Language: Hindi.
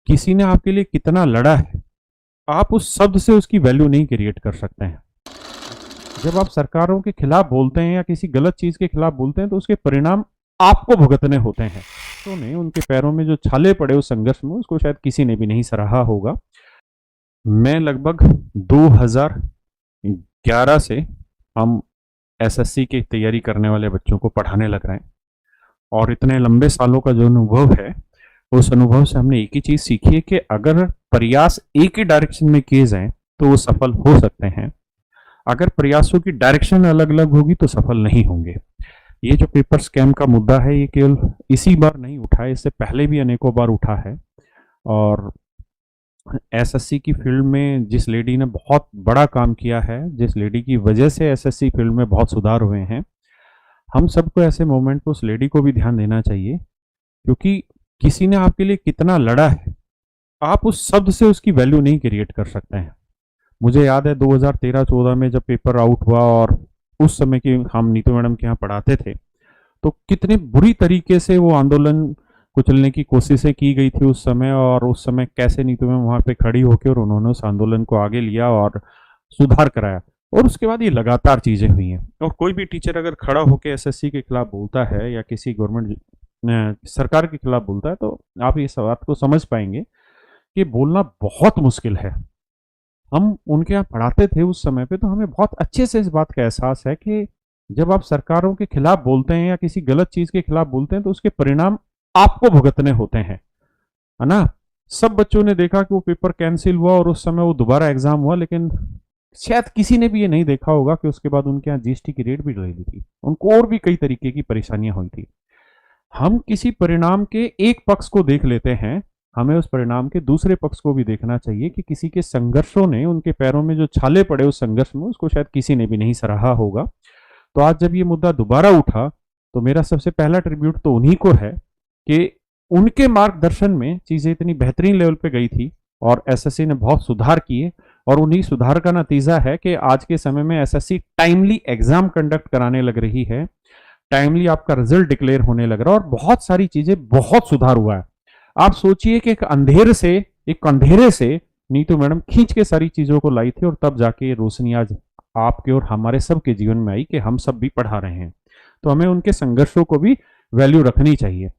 किसी ने आपके लिए कितना लड़ा है, आप उस शब्द से उसकी वैल्यू नहीं क्रिएट कर सकते हैं। जब आप सरकारों के खिलाफ बोलते हैं या किसी गलत चीज के खिलाफ बोलते हैं तो उसके परिणाम आपको भुगतने होते हैं। तो ने उनके पैरों में जो छाले पड़े उस संघर्ष में, उसको शायद किसी ने भी नहीं सराहा होगा। मैं लगभग 2011 से हम एसएससी की तैयारी करने वाले बच्चों को पढ़ाने लग रहे हैं, और इतने लंबे सालों का जो अनुभव है, उस अनुभव से हमने एक ही चीज सीखी है कि अगर प्रयास एक ही डायरेक्शन में किए जाएं तो वो सफल हो सकते हैं। अगर प्रयासों की डायरेक्शन अलग अलग होगी तो सफल नहीं होंगे। ये जो पेपर स्कैम का मुद्दा है, ये केवल इसी बार नहीं उठा है, इससे पहले भी अनेकों बार उठा है। और एसएससी की फील्ड में जिस लेडी ने बहुत बड़ा काम किया है, जिस लेडी की वजह से एसएससी फील्ड में बहुत सुधार हुए हैं, हम सबको ऐसे मोमेंट पे उस लेडी को भी ध्यान देना चाहिए, क्योंकि किसी ने आपके लिए कितना लड़ा है, आप उस शब्द से उसकी वैल्यू नहीं क्रिएट कर सकते हैं। मुझे याद है 2013-14 में जब पेपर आउट हुआ और उस समय की हम नीतू मैडम के यहाँ पढ़ाते थे, तो कितने बुरी तरीके से वो आंदोलन कुचलने की कोशिशें की गई थी उस समय, और उस समय कैसे नीतू मैम वहाँ पे खड़ी होकर और उन्होंने उस आंदोलन को आगे लिया और सुधार कराया। और उसके बाद ये लगातार चीजें हुई हैं। और कोई भी टीचर अगर खड़ा होकर एसएससी के खिलाफ बोलता है या किसी गवर्नमेंट सरकार के खिलाफ बोलता है, तो आप इस बात को समझ पाएंगे कि बोलना बहुत मुश्किल है। हम उनके यहाँ पढ़ाते थे उस समय पे, तो हमें बहुत अच्छे से इस बात का एहसास है कि जब आप सरकारों के खिलाफ बोलते हैं या किसी गलत चीज के खिलाफ बोलते हैं तो उसके परिणाम आपको भुगतने होते हैं, है ना। सब बच्चों ने देखा कि वो पेपर कैंसिल हुआ और उस समय वो दोबारा एग्जाम हुआ, लेकिन शायद किसी ने भी ये नहीं देखा होगा कि उसके बाद उनके यहाँ जीएसटी की रेट भी लगी थी, उनको और भी कई तरीके की परेशानियां हुई थी। हम किसी परिणाम के एक पक्ष को देख लेते हैं, हमें उस परिणाम के दूसरे पक्ष को भी देखना चाहिए कि किसी के संघर्षों ने, उनके पैरों में जो छाले पड़े उस संघर्ष में, उसको शायद किसी ने भी नहीं सराहा होगा। तो आज जब ये मुद्दा दोबारा उठा, तो मेरा सबसे पहला ट्रिब्यूट तो उन्हीं को है कि उनके मार्गदर्शन में चीजें इतनी बेहतरीन लेवल पे गई थी और एसएससी ने बहुत सुधार किए। और उन्हीं सुधार का नतीजा है कि आज के समय में एसएससी टाइमली एग्जाम कंडक्ट कराने लग रही है, टाइमली आपका रिजल्ट डिक्लेयर होने लग रहा है, और बहुत सारी चीजें, बहुत सुधार हुआ है। आप सोचिए कि एक अंधेरे से नीतू मैडम खींच के सारी चीजों को लाई थी, और तब जाके ये रोशनी आज आपके और हमारे सबके जीवन में आई कि हम सब भी पढ़ा रहे हैं। तो हमें उनके संघर्षों को भी वैल्यू रखनी चाहिए।